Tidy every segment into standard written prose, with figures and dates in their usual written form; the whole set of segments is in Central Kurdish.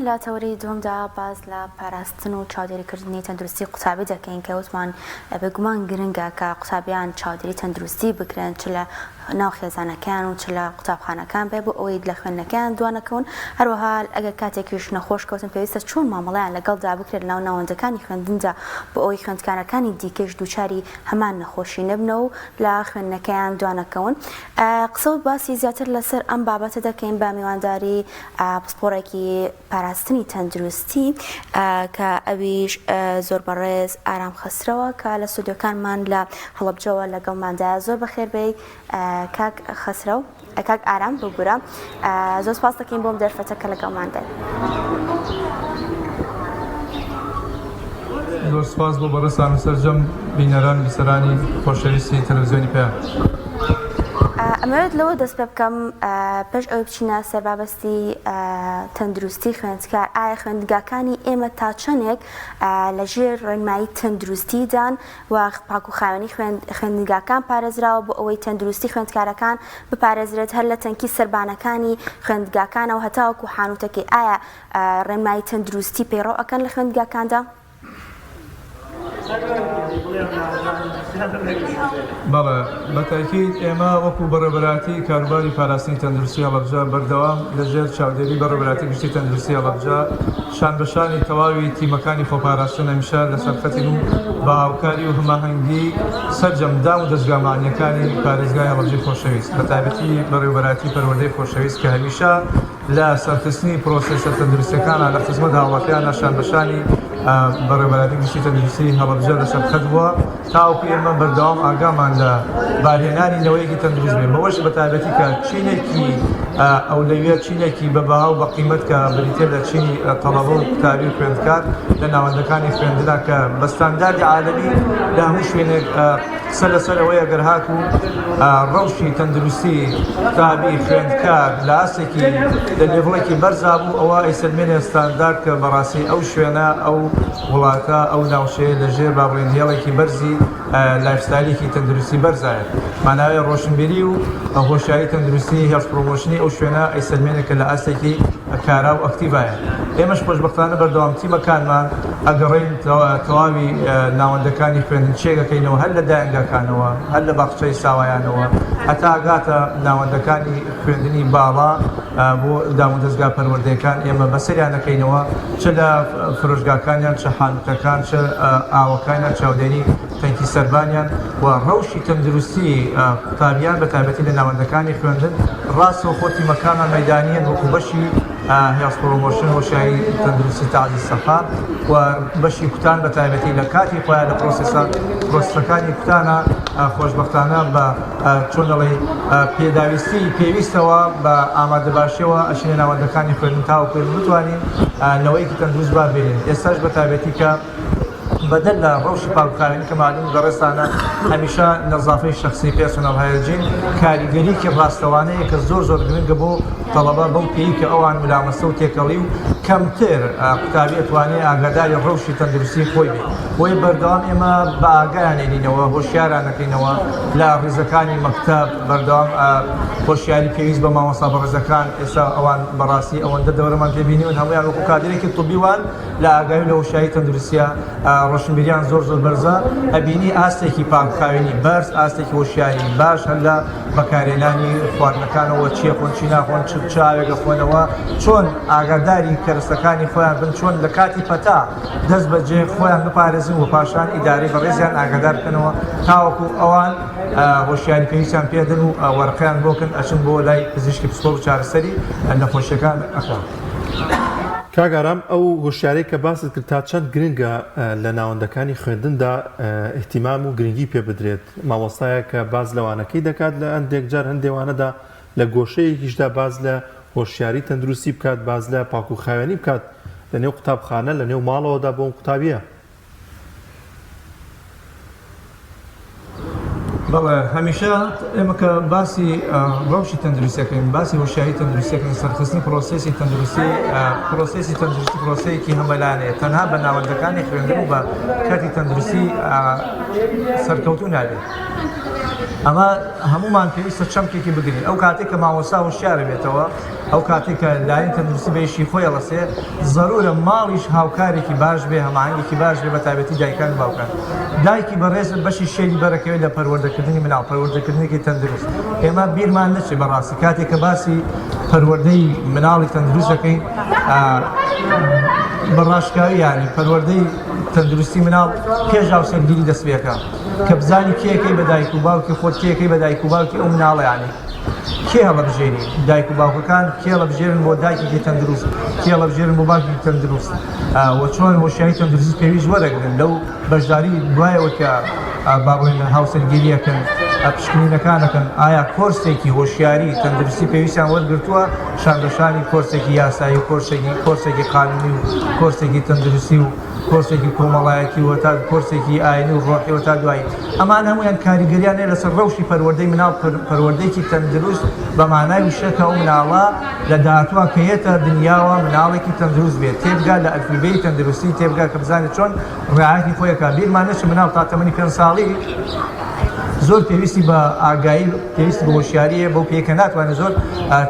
لە تەوری دومدا باز لە پاراستن و چاودێریکردنی تەندروستی قوتابی دەکەین کە وتمان بێگومان گرنگە کە قوتابیان چاودێری تەندروستی بکرێن چ لە ناو خێزانەکان و چ لە قوتابخانەکان بێ بۆ ئەوەی لە خوێندنەکەیان دوانەکەون هەروەها ئەگەر کاتێکیش نەخۆش کەوتن پێویستە چۆن مامەڵەیان لەگەڵدا بکرێت لەناو ناوەندەکانی خوێندندا بۆ ئەوەی خوێندکارەکانی دیکەش دووچاری هەمان نەخۆشی نەبنەوە و لە خوێندنەکەیان دوانەکەون. قسە و باسی زیاتر لەسەر ئەم بابەتە دەکەین بە میوانداری پسپۆڕێکی پاراستنی تەندروستی کە ئەویش زۆر بەڕێز ئارام خەسرەوە کە لە ستودیۆکانمان لە هەڵەبجەوە لەگەڵماندایە. زۆر بەخێربێی کاک خەسرە و کاک ئارام بگورە. زۆر سپاس دەکەین بۆم دەرفەتەکە لەگەڵماندای. زۆر سپاس بۆ بەڕێستان و سەرجەم بینەران بیسەرانی خۆشەویستی تەلەڤیزیۆنی پێیان. ئەمەوێت لەوە دەست پێ بکەم پێش ئەوەی بچینە سەر بابەستی تەندروستی خوێندکار. ئایا خوێندگاکانی ئێمە تا چەندێک لەژێر ڕێنمایی تەندروستیدان و پاکوخاوێنی خوێندگاکان پارێزراوە بۆ ئەوەی تەندروستی خوێندکارەکان بپارێزرێت هەر لە تەنکی سەربانەکانی خوێندگاکانەوە هەتاوەکو حانوتەکەی. ئایا ڕێنمایی تەندروستی پەیڕەو ئەکەن لە خوێندگاکاندا؟ بەڵێ بەتاکید ئێمە وەکو بەڕێوەبەراتی کاروباری پاراستنی تەندروستی هەڵەبجە بەردەوام لەژێر چاودێری بەڕێوەبەراتی گشتی تەندروستی هەڵەبجە شان بەشانی تەواوی تیمەکانی خۆپاراستن هەمیشە لەسەر خەتین و بە هاوکاری و هەماهەنگی سەرجەمدان و دەستگامانیەکانی پارێزگای هەڵەبجەی خۆشەویست بەتایبەتی بەڕێوەبەراتی پەروەردەی خۆشەویست کە هەمیشە لە سەرکردنی پرۆسێسە تەندروستیەکانە لە خزمەت هاوڵاتیانە شان بەشانی بەڕێوەبەراتی گشتی تەندروستی هەڵەبجە لەسەر خەت بووە تاوەکو ئێمە بەردەوام ئاگامان لە بارهێنانی نەوەیەکی تەندروست بێ بەوەش بەتایبەتی کە چینێکی ئەولەویە چینێکی بەبەها و بەقیمەت کە بریتێ لە چینی تەڵەبە و قوتابی و خوێندکار لە ناوەندەکانی خوێندندا کە بە ستانداردی عالەمی لە هەموو شوێنێک سەر لەسەر ئەوەیە گەر هات و ڕەوشی تەندروستی قوتابی خوێندکار لە ئاستێکی لە لێڤڵێکی بەرزا بوو ئەوە ئەیسەلمێنێ ستاندارد کە بەڕاستی ئەو شوێنە ئەو وڵاتە ئەو ناوچەیە لەژێر بابڕێنهێڵێکی بەرزی لایفستایلێکی تەندروستی بەرزایە. ماناوێ ڕۆشنبیری و هۆشیاری تەندروستی هێڵس پرۆمۆشنی ئەو شوێنە ئەیسەلمێنێ کە لە ئاستێکی کارا و ئەکتیڤایە. ئێمەش خۆشبەختانە بەردەوام تیمەکانمان ئەگەڕین تەواوی ناوەندەکانی خوێندنچێگەکەینەوە هەر لە دایانگاکانەوە هەر لە باخچەی ساوایانەوە هەتا ئاگاتە ناوەندەکانی خوێندنی باڵا بۆ دامودەستگا پەروەردەیەکان ئێمە بەسەریانەکەینەوە چ لە فرۆشگاکانیان چ حانوتەکان چ ئاوەکانیان چاودێری تەنکی سەربانیان و ڕەوشی تەندروستی قوتابیان بەتایبەتی لە ناوەندەکانی خوێندن ڕاستەوە خۆ تیمەکانمان مەیدانیەن وەکو بەشی هێڵس پرۆمۆشن وشایی تەندروستی تاعزیز سەفا و بەشی کوتان بەتایبەتی لە کاتی خۆیان لە پرۆسەکانی کوتانە خۆشبەختانە بە چۆن دەڵێ پێداویستی پێویستەوە بە ئامادەباشیەوە ئەچینە ناوەندەکانی خوێندن تاوەکو بتوانین نەوەیەکی تەندروست بابێنین. ئێستاش بەتایبەتی کە بدل لە ڕەوشی پاکوخاوێنی کە معلوم بەڕێستانە هەمیشە نەزافەی شەخسی پێرسۆنەڵ هایجین کاریگەریکی ڕاستەوانەیە کە زۆر گرنگە بۆ تەڵەبە بەو پێی کە ئەوان ملامەسە و تێکەڵی و کەمتر قوتابی ئەتوانێت ئاگاداری ڕەوشی تەندروستی خۆی بێت. بۆیە بەردەوام ئێمە بە ئاگایانێنینەوە هۆشیارانەکەینەوە لە ڕێزەکانی مەکتەب بەردەوام هۆشیاری پێویست بە مامۆستا بەڕێزەکان ئێستا ئەوان بەڕاستی ئەوەندە دەورەمان پێبینیون هەمویان وەکو کادرێکی طبیوان لە ئاگایی لە هۆشیاری تەندروستیە ڕۆشنبیریان زۆر بەرزە ئەبینی ئاستێکی پاکخاوێنی بەرز ئاستێکی هۆشیاری باش هەر لە بەکارهێنانی خواردنەکانەوە چیە خۆن چی ناخۆن چاوێگە خۆنەوە چۆن ئاگاداری کەرستەکانی خۆیان بن چۆن لە کاتی پەتا دەست بەجێ خۆیان بپارێزن و پاشان ئیداری بەڕێزیان ئاگادار بکەنەوە تاوەکو ئەوان هۆشیاری پێویستیان پێدن و وەرقیان بۆکن ئەچن بۆ لای پزیشکی پسپۆڕ و چارەسەری نەخۆشیەکان ئەخوان. کاگارام ئەو هۆشیارەی کە باست کرد تا چەند گرنگە لە ناوەندەکانی خوێندندا احتیمام و گرنگی پێ بدرێت. مامۆستایە کە باز لەوانەکەی دەکات لە هەندێک جار هەندێوانەدا لە گۆشەیەکیشدا باز لە هۆشیاری تەندروستی بکات باز لە پاکوخاوێنی بکات لە نێو قوتابخانە لە نێو ماڵەوەدا بۆ قوتابیە. بەڵێ هەمیشە ئێمە کە باسی ڕەوشی تەندروستیەکەین باسی هۆشیاری تەندروستیەکەین سەرخستنی پرۆسێسی تەندروستی پرۆسەیەکی هەمەلایەنەیە تەنها بە ناوەندەکانی خوێندن و بە کاتی تەندروستی سەرکەوتوو نابێت. ئەمە هەمومان پێویستە چەمکێکی بگرین ئەو کاتێک کە مامۆستا وشیارە بێتەوە ئەو کاتێک کە لایەن تەندروستی بەیشی خۆی ئەڵەسێ ضرورە ماڵیش هاوکارێکی باش بێ هەماهەنگێکی باش بێ بە تایبەتی دایکان و باوکان دایکی بەڕێز بەشی شێری بەرەکەوێت لە پەروەردەکردنی مناڵ پەروەردەکردنێکی تەندروست ئێمە بیرمان نەچێت بەڕاستی کاتێک کە باسی پەروەردەی مناڵی تەندروست دەکەین بەڕاشکاوی یانی پەروەردەی تەندروستی مناڵ پێش هاوسەرگیری دەستپێکە کە بزانی کێیەکەی بە دایک و باوکی خۆت کێیەکەی بە دایک و باوکی ئەو مناڵە یانی کێ هەڵەبژێری دایک و باوکەکان کێ هەڵەبژێرن بۆ دایکێکی تەندروست کێ هەڵەبژێرن بۆ باوکی تەندروست و چۆن هۆشیاری تەندروستی پێویست وەرەگرن لەو بەشداری دوایەوە کە با بڵێن هاوسەرگیریەکەن پشکنینەکانەکەن ئایا کۆرسێکی هۆشیاری تەندروستی پێویستیان وەرگرتووە شانگەشانی کۆرسێکی یاسایی و کۆرسێکی قانونی و کۆرسێکی تەندروستی و کۆرسێکی کۆمەڵایەتی و تا کۆرسێکی ئاینی و ڕۆحی و تا دوایی ئەمان هەمویان کاریگەریانێ لەسەر ڕەوشی پەروەردەی مناڵ پەروەردەیەکی تەندروست بە مانای وشەکە ئەو مناڵە لە داهاتووە کە هێتە دنیاوە مناڵێکی تەندروست بێت تێبگا لە ئەلفوبێی تەندروستی تێبگا کە بزانێت چۆن ڕعایەتی خۆیەکە بیرمان نەچێت مناڵ تا تەمەنی 5 ساڵی زۆر پێویستی بە ئاگایی پێویستی بە هۆشیاریە بەو پێکە ناتوانێت زۆر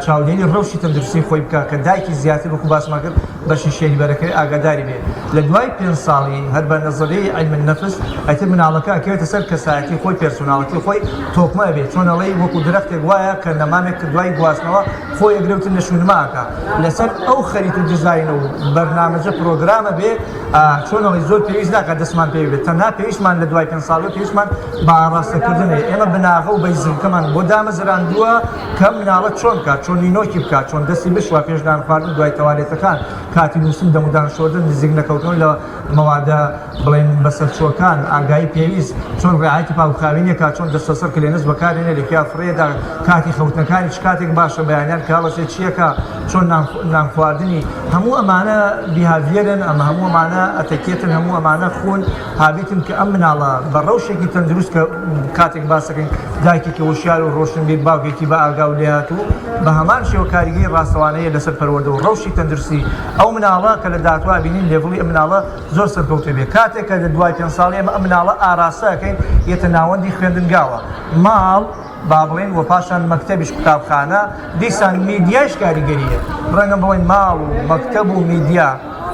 چاودێنی ڕەوشی تەندروستی خۆی بکە کە دایکی زیاتر وەکو باسمان کرد بەشی شێری بەرەکەی ئاگاداری بێت لە دوای 5 ساڵی هەر بە نەزەریەی عیلمی نەفس ئەیتر مناڵەکە ئەکەوێتە سەر کەسایەتی خۆی پێرسۆناڵەتی خۆی تۆکمە بێت چۆن ئەڵێی وەکو درەختێک وایە کە نەمامێک کە دوای گواستنەوە خۆی ئەگرێتە نەشونماکە لەسەر ئەو خەریت و دیزاینە و بەرنامەجە پرۆگرامە بێ چۆن ئەڵێ زۆر پێویست ناکات دەستمان پێ بێت تەنها پێویستمان لە دوای 5 ساڵی پێویستمان بە ئاڕاستەکردنێ ئێمە بناغە و بەیزمکەمان بۆ دامەزراندووە کە مناڵە چۆن کات چۆن نینۆکی بکات چۆن دەستی بشوە پێشدان خواردن دوای تەوالێتەکان کاتی نووسین دەمودان شۆردن نزیک نەکەوتن لە مەوادە بڵێن بەسەرچۆکان ئاگایی پێویست چۆن ڕعایەتی پاوخاوینێک کات چۆن دەستە سەر کلێنس بەکارێنێ لە کیا فڕێدا کاتی خەوتنەکانی چ کاتێک باشە بەیانیان کاڵەسێ چیەکە چۆن نان خواردنی هەموو ئەمانە بیهاڤیرن ئەمە هەموو ئەمانە ئەتەکێتن هەموو ئەمانە خۆن هابیتن کە ئەم مناڵە بە ڕەوشێکی تەندروست کە کاتێک باسەکەین دایکێکی وشیار و ڕۆشنبیر باوکێکی بە ئاگا و لێهاتوو بە هەمان شێوە کاریگەری ڕاستەوانەیە لەسەر پەروەردە و ڕەوشی تەندروستی ئەو مناڵە کە لە داهاتووە بینین لێڤڵی ئەم مناڵە زۆر سەرکەوتوو بێت کاتێک کە لە دوای 5 ساڵی ئەمە ئەم مناڵە ئاراستە ئەکەین یەتە ناوەندی خوێندنگاوە ماڵ با بڵێن و پاشان مەکتەبیش قوتابخانە دیسان میدیاش کاریگەریە ڕەنگە بڵێن ماڵ و مەکتەب و میدیا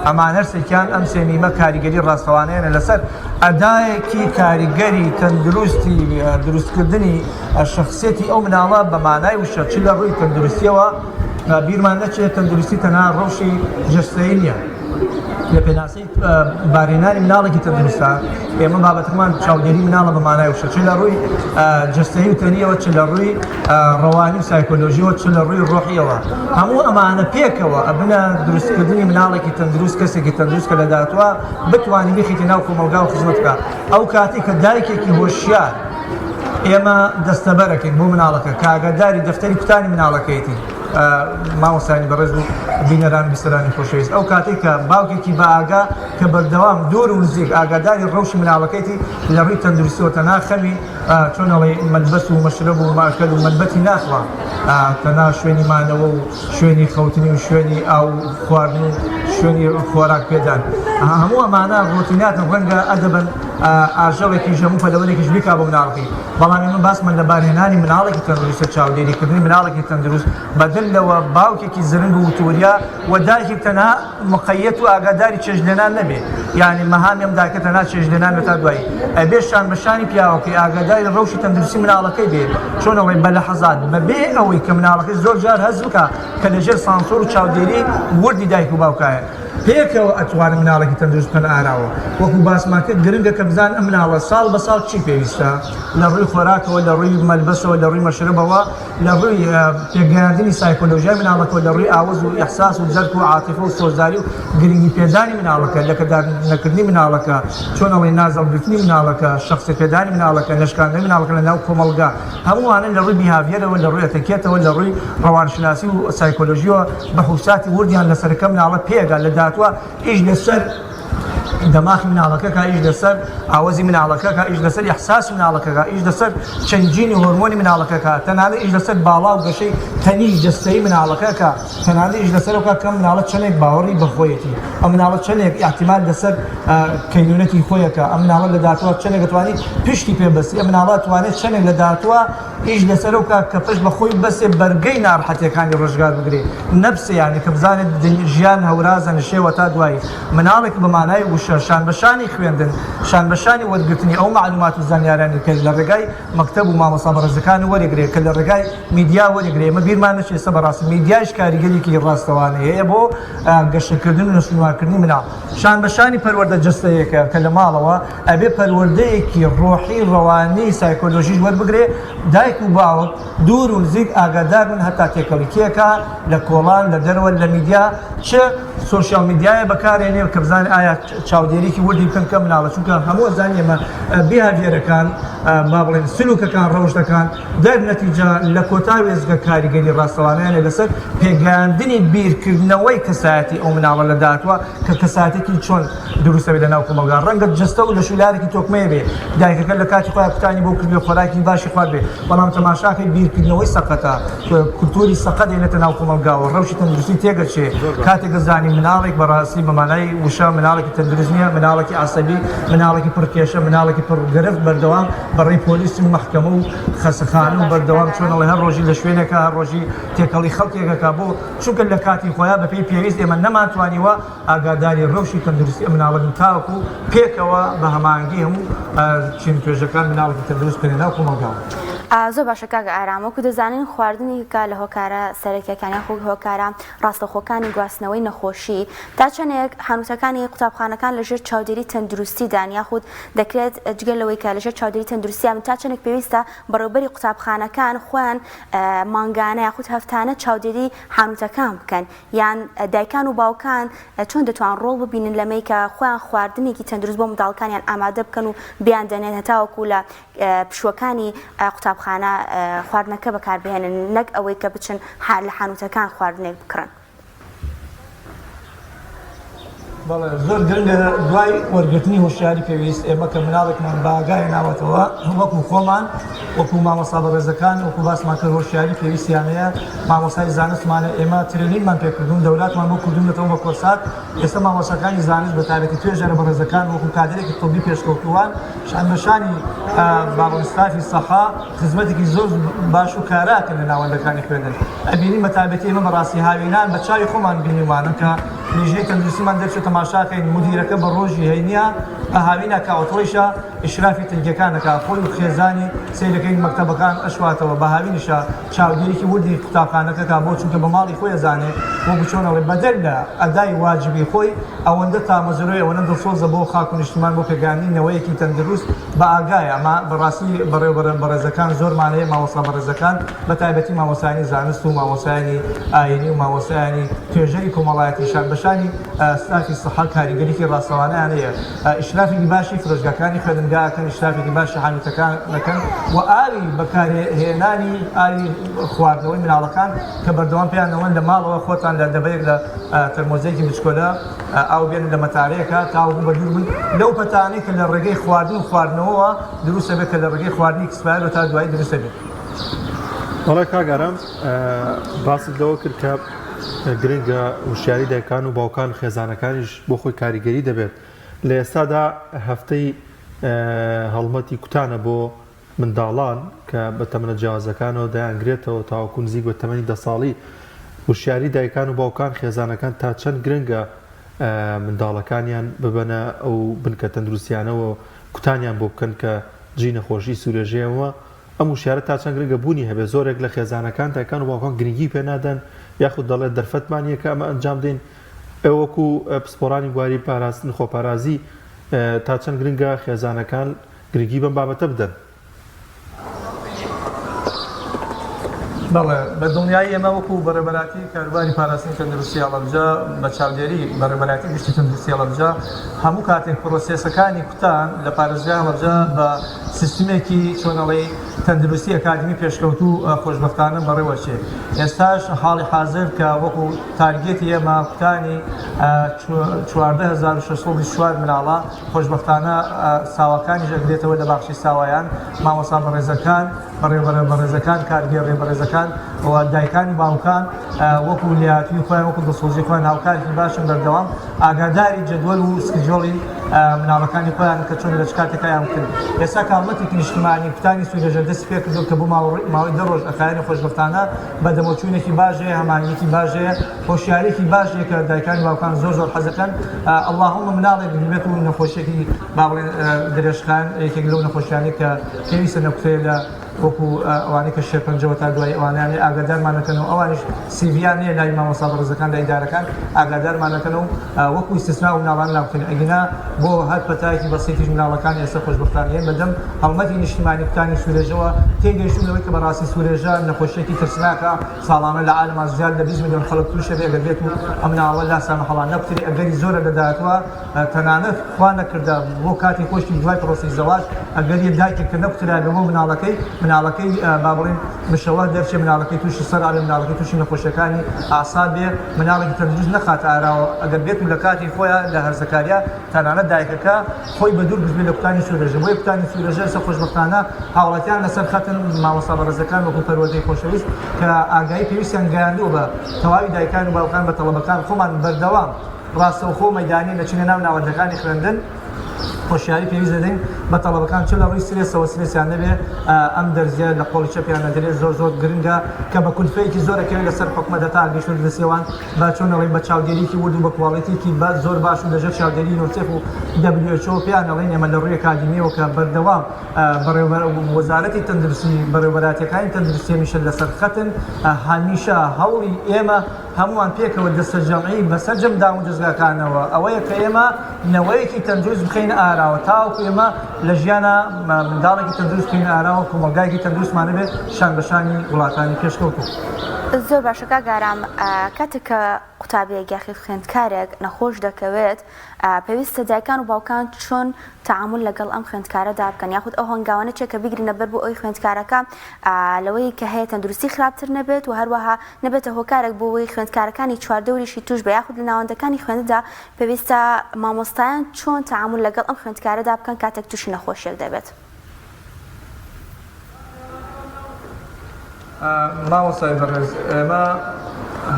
ئەمان هەرسێکیان ئەم سێمیمە کاریگەری ڕاستەوانەیەنە لەسەر ئەدایەکی کاریگەری تەندروستی دروستکردنی شخصێتی ئەو مناڵە بە مانای وشە چ لە ڕووی تەندروستیەوە بیرمان نەچێت تەندروستی تەنها ڕەوشی جەستەیی نییە لە پێناسەی بارێنانی مناڵێکی تەندروستە ئێمە بابەتمان چاودێری مناڵە بە مانای وشە چ لە ڕووی جەستەیی و تەنیەوە چ لە ڕووی ڕەوانی و سایکۆلۆژیەوە چ لە ڕووی ڕۆحیەوە هەموو ئەمانە پێکەوە ئەبنە دروستکردنی مناڵێکی تەندروست کەسێکی تەندروست کە لە داهاتووە بتوانانی بخیتی ناو کۆمەلگا و خزمەت بکە ئەو کاتی کە دایکێکی هۆشیار ئێمە دەستەبەرەکەین بۆ مناڵەکە کاگاداری دەفتەری کوتانی مناڵەکەیەتی مامۆستانی بەڕێز و بینەران بیسەرانی خۆشەویست ئەو کاتێک کە باوکێکی بە ئاگا کە بەردەوام دوور و نزیک ئاگاداری ڕەوشی مناڵەکەیتی لە ڕووی تەندروستیەوە تەنها خەمی چۆن ئەڵێ مەلبەس و مەشرب و ماکەل و مەلبەتی ناخوا تەنها شوێنی مانەوە و شوێنی خەوتنی و شوێنی ئاو خواردن و شوێنی خۆراک پێدان هەموو ئەمانە ڕۆتیناتن ڕەنگە ئەدەبن ئاژەڵێکی ژەموو پەلەوەرێکیش بیکا بۆ مناڵەکەی بەڵام ئێمە باسمان لە بارهێنانی مناڵێکی تەندروستە چاودێریکردنی مناڵێکی تەندروست بەدل لەوە باوکێکی زرنگ و وتوریا و دایکێک تەنها مقەیەت و ئاگاداری چێژلێنان نەبێت یعنی مەهامی ئەم دایکە تەنها چێژلێنان بێت تا دوایی ئەبێ شان بەشانی پیاوەکەی ئاگاداری ڕەوشی تەندروستی مناڵەکەی بێت چۆن ئەڵێ بەلەحەزات بەبێ ئەوەی کە مناڵەکەی زۆر جار هەز بکە کە لەژێر سانسۆر و چاودێری وردی دایک و باوکایە پێکەوە ئەتوانم مناڵێکی تەندروست پەن ئاراوە وەکو باسمان کرد گرنگە کە بزان ئەم مناڵە ساڵ بە ساڵ چی پێویستە لە ڕووی خۆراکەوە لە ڕووی مەلبەسەوە لە ڕووی مەشربەوە لە ڕووی پێگەیاندنی سایکۆلۆژیای مناڵەکەەوە لە ڕووی ئاوەز و ئیحساس و جەرک و عاتیفە و سۆزداری و گرنگی پێدانی مناڵەکە لەکردنی مناڵەکە چۆن ئەڵێ نازەڵگرتنی مناڵەکە شخصیت پێدانی مناڵەکە نەشکاندنی مناڵەکە لە ناو کۆمەلگا هەمووانە لە ڕووی بیهاڤیرەوە لە ڕووی ئەتەکێتەوە لە ڕووی ڕەوانشناسی و سایکۆلۆژیەوە بەحوساتی وردیان لەسەرەکە مناڵە پێگا لە داهاتووە ئیش لەسەر دەماخی مناڵەکەکە ئیش لەسەر ئاوازی مناڵەکەکە ئیش لەسەر ئیحساسی مناڵەکەکە ئیش لەسەر چەنجینی هۆرمۆنی مناڵەکەکە تەنانەت ئیش لەسەر باڵا و گەشەی تەنیش جەستەیی مناڵەکەکە تەنانەت ئیش لەسەرەوە کە مناڵە چەندێک باوەڕی بەخۆیەتی ئەم مناڵە چەندێک احتیمال لەسەر کەینونەتی خۆیەکە ئەم مناڵە لە داهاتوە چەندێک دەتوانێت پشتی پێ بەسێ ئەم مناڵە توانێت چەندێک لە داهاتوە ئیش لەسەرەوە کە پشت بەخۆی بەسێ بەرگەی ناڕەحەتیەکانی ڕۆژگار بگرێت نەفسە یعنی کە بزانێت ژیان هەورازە نشێوە تا دوایی مناڵێک بە مانای وشە شان بەشانی خوێندن شان بەشانی وەرگرتنی ئەو معلومات و زانیارانی کە لە ڕێگای مەکتەب و مامۆستا بەڕێزەکان وەرەگرێت کە لە ڕێگای میدیا وەرەگرێت ئێمە بیرمان نەچێتە بەڕاستی میدیاش کاریگەریەکی ڕاستەوانەیە هەیە بۆ گەشەکردن و نشنوارکردنی مناڵ شان بەشانی پەروەردە جەستەیەکە کە لە ماڵەوە ئەبێ پەروەردەیەکی ڕۆحی ڕەوانی سایکۆلۆژیش وەربگرێ دایک و باوک دوور و نزیک ئاگادار بن هەتا تێکەڵیکیەکە لە کۆڵان لە دەرەوە لە میدیا چه سۆشیال میدیایە بەکارێنێ کە بزانێت ئایا چاودێریکی وردی بکەن کە مناڵە چونکە هەموو ئەزانی ئێمە بیهاڤیێرەکان با بڵێن سلوکەکان ڕەوشتەکان دەرنەتیجە لە کۆتا وێزگە کاریگەری ڕاستەوانیانە لەسەر پێگەیاندنی بیرکردنەوەی کەسایەتی ئەو مناڵە لە داهاتوە کە کەساتێکی چۆن دروستە بێت لە ناو کۆمەلگا ڕەنگە جەستە و لە شولارێکی تۆکمەیە بێ دایکەکە لە کاتی خۆیان کوتانی بۆ کردوێ خۆراکی باشی خوارد بێ بەڵام تەماشاکەی بیرکردنەوەی سەقەتە کولتوری سەقەت دێنێتە ناو کۆمەلگاوە ڕەوشی تەندروستی تێگەچێ کاتێک دەزانی مناڵێک بەڕاستی بەمانای وشە مناڵێکی تەندروست نییە مناڵێکی عەسەبی مناڵێکی پڕکێشە مناڵێکی پڕ گرفت بەردەوام بەڕێی پۆلیس و مەحکەمە و خەسەخانە و بەردەوام چۆنەڵێ هەر ڕۆژی لە شوێنێکە هەر ڕۆژی تێکەڵی خەڵکێکەکە بۆ چونکە لە کاتی خۆیان بەپێی پێویست ئێمە نەماتوانیوە ئاگاداری ڕەوشی تەندروستی مناڵە تاوەکو پێکەوە بە هەمانگی هەموو چین توێژەکان مناڵێکی تەندروست بکەنێ ناو کۆمەلگاوە. زۆر باشە کاگە ئارامەکو دەزانین خواردنی کە لە هۆکارە سەرەکیەکانی خۆ هۆکارە ڕاستەخۆکانی گواستنەوەی نەخۆشی تا چەندێک هەنووتەکانی قوتابخانەکان لەژێر چاودێری تەندروستیدان یاخود دەکرێت جگەلەوەی کە لەژێر چاودێری تەندروستیان تا چەندێک پێویستە بەڕێوەبەری قوتابخانەکان خۆیان مانگانە یاخود هەفتانە چاودێری هەنووتەکان بکەن یان دایکان و باوکان چۆن دەتوان ڕۆڵ ببینن لەمەی کە خۆیان خواردنێکی تەندروست بۆ منداڵەکانیان ئامادە بکەن و بیان دەنێن هەتاوەکو لە پشوەکانی قوتابخانە خواردنەکە بەکاربهێنن نەک ئەوەی کە بچن لە حانوتەکان خواردنێک بکڕن. بەڵێ زۆر گرنگە دوای وەرگرتنی هۆشیاری پێویست ئێمە کە مناڵێکمان باگای ناوەتەوە وەکو خۆمان وەکو مامۆستا بەڕێزەکان وەکو باسمان کرد هۆشیاری پێویستیانەیە مامۆستای زانستمانە ئێمە ترێنینمان پێکردوون دەولاتمان بۆ کردوونەتەوە بە کۆسات ئێستا مامۆستاکانی زانست بە تایبەتی توێژەرە بەڕێزەکان وەکو کادرێکی تۆبی پێشکەوتووان شانبەشانی باڵستافی سەحا خزمەتێکی زۆر باش و کاراکەن لە ناوەندەکانی خوێندن ئەبینی بە تایبەتی ئێمە بەڕاستی هاوینان بە چاوی خۆمان بینیمانن کە لیژەی تەندروستیمان دەرچێت تەماشاکەین مدیرەکە بە ڕۆژی هەینیە بە هاوینە کاوەتۆیشە ئیشرافی تنگەکانەکە خۆی و خێزانی سیرەکەی مەکتەبەکان ئەشواتەوە بە هاوینیشە چاودێریکی وردی قوتابخانەکەکە بۆ چونکە بە ماڵی خۆی ئەزانێ بۆ بچۆنەوەی بەدەر لە ئەدای واجبی خۆی ئەوەندە تامەزرۆی ئەوەندە دڵسۆزە بۆ خاک و نیشتمان بۆ پێگەاندنەوەیەکی تەندروست بە ئاگایە ئەمە بەڕاستی بەڕێزەکان زۆرمانەیە مامۆستا بەڕێزەکان بە تایبەتی مامۆستایانی زانست و مامۆستایانی ئاینی و مامۆستایانی توێژەری کۆمەڵایەتی شانبەشانی ستافی سەحا کاریگەریکی ڕاستەوانەیان هەیە ئیشرافێکی باشی فرۆشگاکانی خوێندنگاکەن ئیشرافێکی باشی حانوتەکان دەکەن و ئاوی بەکارهێنانی ئاوی خواردنەوەی مناڵەکان کە بەردەوام پێیانەوەن لە ماڵەوە خۆتان لە دەبەیەک لە تەرمۆزێکی بچکۆلە ئاو بێن لە مەتارەیەکە تاوەکو بە دوور بن لەو پەتانەی کە لە ڕێگەی خواردن و خواردنەوەەوە دروستە بێت کە لە ڕێگەی خواردنی کسپایرەوە تا دوایی دروستە بێت. وەڵای کاگەرم باست لەوە کرد کە گرنگە وشیاری دایکان و باوکان خێزانەکانیش بۆ خۆی کاریگەری دەبێت لە ئێستادا هەفتەی هەڵمەتی کوتانە بۆ منداڵان کە بە تەمەنە جیاوازەکانەوە دەیانگرێتەوە تاوەکو نزیک بە تەمەنی 10 ساڵی وشیاری دایکان و باوکان خێزانەکان تا چەند گرنگە منداڵەکانیان ببەنە ئەو بنکە تەندروستیانەوە کوتانیان بۆ بکەن کە جی نەخۆشی سوورێژەیەوە ئەم وشیارە تا چەند گرنگە بوونی هەبێ زۆرێک لە خێزانەکان دایکان و باوکان گرنگی پێنادەن یاخود دەڵێت دەرفەتمانیە کە ئەمە ئەنجام دێن ئەوەکو پسپۆرانی بواری پاراستن خۆپارازی تا چەند گرنگە خێزانەکان گرنگی بەم بابەتە بدەن. بەڵێ بە دڵنیایی ئێمە وەکو بەڕێبەراتی کاروباری پاراستنی تەندروستی هەڵەبجە بە چاودێری بەڕێبەراتی گشتی تەندروستی هەڵەبجە هەموو کاتێک پرۆسێسەکانی کوتان لە پارێزگای هەڵەبجە بە سیستمێکی چۆنەڵی تەندروستی ئەکادمی پێشکەوتوو خۆشبەختانە بەڕێوەچێ. ئێستاش حاڵی حاضر کە وەکو تارگێتی ئێمە کوتانی 14624 مناڵە خۆشبەختانە ساواکانیش ئەگرێتەوە لە باخشی ساوایان، مامۆستا بەڕێزەکان، بەڕێزەکان، کارگەر ڕێبەڕێزەکان، دایکانی باوکان وەکو لایەتی خۆیان وەکو دڵسۆزی خۆیان هاوکارێکی باشن بەردەوام ئاگاداری جەدوەل و سکجۆڵی مناڵەکانی خۆیان کە چۆن لە چ کاتێکیان کرد. ئێستا کاڵمەتێکی نیشتیمانی کوتانی سوورێژە دەست پێ کردو کە بۆ ماوەی 10 ڕۆژ ئەخایەنی خۆشبەختانە بە دەمەچوونێکی باشەیە، هەمانیەکی باشەیە، هۆشیارێکی باشەیە کە دایکانی باوکان زۆر حەزەکەن. ئەڵڵاهومە مناڵێک بێت و نەخۆشیێکی با بڵێن درێژخان یەکێک لەو نەخۆشیانەی کە پێویستە نەکوتێ لە وەکو ئەوانەی کە شێرپەنجەوە تا دوای ئەوانیانی ئاگادارمانەکەنەوە، ئەوانش سیڤیان نیە لای مامۆستا بەڕێزەکان لای ئیدارەکان ئاگادارمانەکەنەوە وەکو ئیستثنا و مناڵان لاوکەن ئەگەنا بۆ هەر پەتایەکی بەسیتیش مناڵەکان ئێستا خۆشبەختانیە بەدەم هەڵمەتی نیشتیمانی کوتانی سوورێژەوە تێگەیشتنەوەی کە بەڕاستی سوورێژە نەخۆشیێکی ترسناکە ساڵانە لە عالەما زیاد لە 20 ملیۆن خەڵک تووشە بێ ئەگەر بێت و ئەم مناڵە لا سامەحەڵا نەکوتری ئەگەری زۆرە لەدایەوە تەنانەت خوا نەکردە بۆ کاتی خۆشی دوای پرۆسی زەواج ئەگەری دایکێک کە نەکوترا لەبۆ مناڵەکەی با بڵێن مشەوە دەرچێ مناڵەکەی تووشی سەرعالێ مناڵەکەی تووشی نەخۆشیەکانی ئاساد بێ مناڵێکی تەندروست نەخاتە ئاراوە ئەگەر بێت و لە کاتی خۆیان لە هەرزەکاریە تەنانەت دایکەکە خۆی بە دوور بێت لە کوتانی سوورێژە. بۆیە کوتانی سوورێژە ئێستا خۆشبەختانە هاوڵاتیان لەسەر خەتن مامۆستا بەڕێزەکان وەکو پەروەردەی خۆشەویست کە ئاگایی پێویستیان گەیاندووە بە تەواوی دایکان و باوکان بە تەڵەبەکان خۆمان بەردەوام ڕاستەوخۆ مەیدانی لەچینە ناو ناوەندەکانی خوێندن خۆشیاری پێویست دەدەین بە تەڵەبەکان چ لە ڕووی سرێسەوە سرێسیان نەبێ ئەم دەرزیە لە قۆڵی چەپیان نەدرێت زۆر گرنگە کە بە کولفەیەکی زۆرەکەوێت لەسەر حکومەت تا گەیشتن دەسێوان بە چۆنەڵێن بە چاودێریکی ورد و بە کواڵیتێکی زۆر باش و لەژێر چاودێری یونیسێف و WHO پێیان دەڵێن ئێمە لە ڕووی ئەکادیمیەوە کە بەردەوام وەزارەتی تەندروستی بەڕێوەبەراتیەکانی تەندروستی هەمیشە لەسەر خەتن هەمیشە هەوڵی ئێمە هەمووان پێکەوە دەستە جەمعی بەسەر جەمدان و جزگاکانەوە ئەوەیە کە ئێمە نەوەیەکی تەندروست بخەینە ئاراوە تاوەکو ئێمە لە ژیانە منداڵێکی تەندروست بخەینە ئاراوە کۆمەلگایەکی تەندروستمانە بێت شان بەشانی وڵاتانی پێشکەوتوو. زۆر باشەکە گارام کاتێک کە قوتابیەک یاخی خوێندکارێک نەخۆش دەکەوێت پێویستە دایکان و باوکان چۆن تعامل لەگەڵ ئەم خوێندکارەدا بکەن یاخود ئەو هەنگاوانە چێکە بیگرینە بەر بۆ ئەوی خوێندکارەکە لەوەی کە هەیە تەندروستی خراپتر نەبێت و هەروەها نەبێتە هۆکارێک بۆ ئەوەی خوێندکارەکانی چواردەوریشی توش بە یاخود لە ناوەندەکانی خوێندەدا پێویستە مامۆستایان چۆن تعامل لەگەڵ ئەم خوێندکارەدا بکەن کاتێک تووشی نەخۆشیێک دەبێت. مامۆستای بەڕێز ئێمە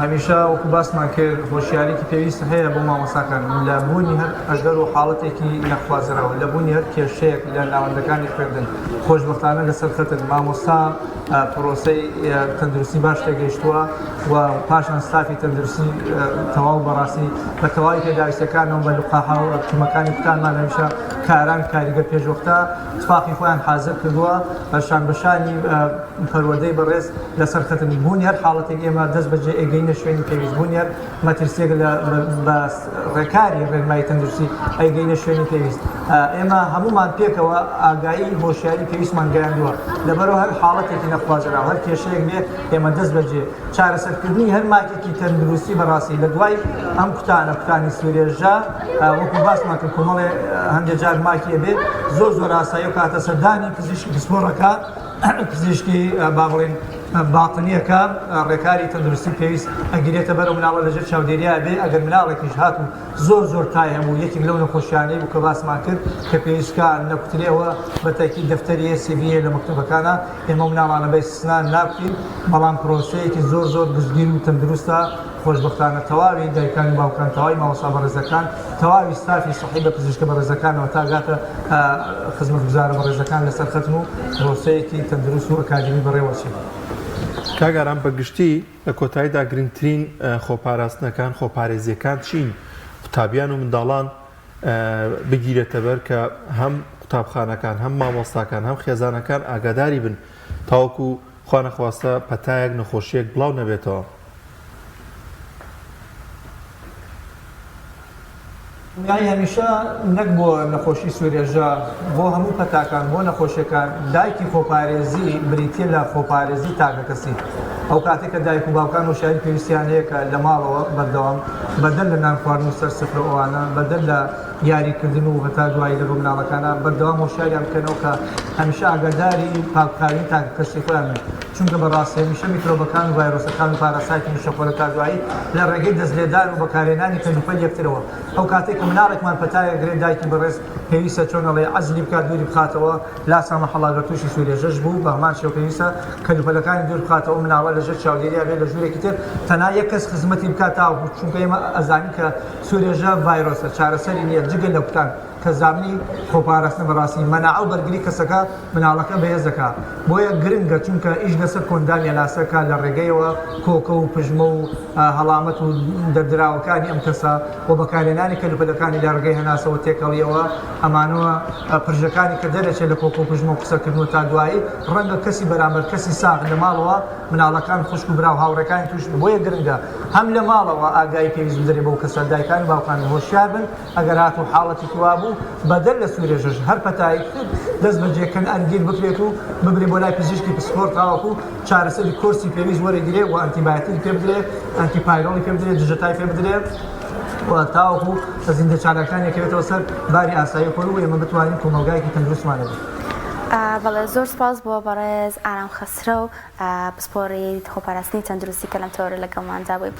هەمیشە وەکو باسمان کرد هۆشیارێکی پێویست هەیە بۆ مامۆستاکان لە بوونی هەر ئەگەر و حاڵەتێکی نەخوازراوە لە بوونی هەر کێشەیەک لە ناوەندەکانی خوێندن خۆشبەختانە لەسەر خەتن مامۆستا پرۆسەی تەندروستی باش تێگەیشتووە و پاشان ستافی تەندروستی تەواو بەڕاستی بە تەواوی پێداویستەکانەوە بە لوقاحا و تیمەکانی کوتانمان هەمیشە کاران کاریگەر پێشوەختە تفاقی خۆیان حازر کردووە بەشان بەشانی پەروەردەی بەڕێز لەسەر خەتن بوونی هەر حاڵەتێک ئێمە دەست بەجێ ئەگەینە شوێنی پێویست بوونی هەر مەترسیێک بە ڕێکاری ڕێنمایی تەندروستی ئەیگەینە شوێنی پێویست. ئێمە هەمومان پێکەوە ئاگایی هۆشیاری پێویستمان گەیاندووە لەبەرەوە هەر حاڵەتێکی نەخوازراوە هەر کێشەیەک بێ ئێمە دەست بەجێ چارەسەرکردنی هەر ماکێکی تەندروستی بەڕاستی لە دوای ئەم کوتانی سوورێژە وەکو باسمان کرد کۆمەڵێ هەندێک جار ماکیە بێت زۆر ئاسایی و کاتە سەردانی پزیشکی پسپۆڕەکە پزیشکی با بڵێن باڵتنیەکە ڕێکاری تەندروستی پێویست ئەگیرێتە بەرەو مناڵە لەژێر چاودێریە بێ ئەگەر مناڵێکیش هات و زۆر تای هەموو یەکێک لەو نەخۆشیانەی بوو کە باسمان کرد کە پێویستکە نەکوترێەوە بەتاکی دەفتەری سیڤیە لە مەکتەبەکانە ئێمە مناڵانە بە ئیستیسنا نابکەین بەڵام پرۆسەیەکی زۆر گشتگیر و تەندروستە خۆشبەختانە تەواوی دایکانی باوکان تەواوی مامۆستا بەڕێزەکان تەواوی ستافی سەحی بە پزیشکە بەڕێزەکانەوە تا گاتە خزمەتگوزارە بەڕێزەکان لەسەر خەتن و پرۆسەیەکی تەندروست و ئەکادیمی بەڕێوەچێت. کاگاران بەگشتی لە کۆتاییدا گرنگترین خۆپاراستنەکان خۆپارێزیەکان چین قوتابیان و منداڵان بگیرێتە بەر کە هەم قوتابخانەکان هەم مامۆستاکان هەم خێزانەکان ئاگاداری بن تاوەکو خوا نەخواستە پەتایەک نەخۆشیەک بڵاو نەبێتەوە. یانی هەمیشە نەک بۆ نەخۆشی سوورێژە بۆ هەموو پەتاکان بۆ نەخۆشیەکان دایکی خۆپارێزی بریتە لە خۆپارێزی تاکە کەسی ئەو کاتێک کە دایک و باوکان و شاری پێویستیان هەیە کە لە ماڵەوە بەردەوام بەدەل لە نان خواردن و سەرسفرە ئەوانە بەدەل لە یاریکردن و هەتا دوایی لەگەڵ مناڵەکانە بەردەوام هۆشیاریان بکەنەوە کە هەمیشە ئاگاداری پاککاری تاکە کەسی خۆیان چونکە بەڕاستی هەمیشە میکرۆبەکان و ڤایرۆسەکان و پاراسایتی مشەخۆرە کاردوایی لە ڕێگەی دەستلێدان و بەکارهێنانی کەلوپەل یەکترەوە ئەو کاتێک کە مناڵێکمان پەتایە گرێ دایکی بەڕێز پێویستە چۆنەڵێ عەزلی بکات دووری بخاتەوە لاسا مەحەڵا تووشی سوورێژەش بوو بە هەمان شێوە پێویستە کەلوپەلەکانی دوور بخاتەوە مناڵە لەژێر چاودێرییا بێت لە ژوورێکی تر تەنها یەک کەس خزمەتی بکات تاوە چونکە ئێمە ئەزانین کە سوورێژە ڤایرۆسە چارەسەری نییە جگە لە کوتان کە زامنی خۆپاراستن بەڕاستی مەناعە و بەرگری کەسەکە مناڵەکە بەهێز دەکات بۆیە گرنگە چونکە ئیش لەسەر کۆندامی لاسەکە لە ڕێگەیەوە کۆکە و پژمە و هەڵامەت و دەردراوەکانی ئەم کەسە بۆ بەکارهێنانی کەلوپەلەکانی لە ڕێگەی هەناسەوە تێکەڵیەوە ئەمانەوە پرژەکانی کە دەرەچێت لە کۆکە و پژمە و قسەکردن و تا دوایی ڕەنگە کەسی بەرامبەر کەسی ساغ لە ماڵەوە مناڵەکان خوشک و برا و هاوڕەکانی توش بۆیە گرنگە هەم لە ماڵەوە ئاگای پێویست بدرێ بەو کەسە دایکان و باوکانی هۆشیار بن ئەگەر هات و حاڵەتی توا بوو بەدەل لە سوورێژەش هەر پەتایەک دەست بەجێکەن ئەنگیر بکرێت و ببرێ بۆ لای پزیشکی پسپۆرت تاوەکو چارەسەری کۆرسی پێویست وەرەگیرێ و ئەنتیبایۆتیک پێ بدرێ ئەنتیپایرۆڵی پێ بدرێ دژەتای پێ بدرێ تاوەکو زیندە چالاکان یەکەوێتەوە سەر باری ئاسایی خۆی و ئێمە بتوانین کۆمەلگایەکی تەندروستمان لەبێت. بەڵێ زۆر سپاس بۆ بەڕێز ئارام خەسرە و پسپۆڕی خۆپاراستنی تەندروستی کە لەم تەوەرە لەگەڵماندا بووی.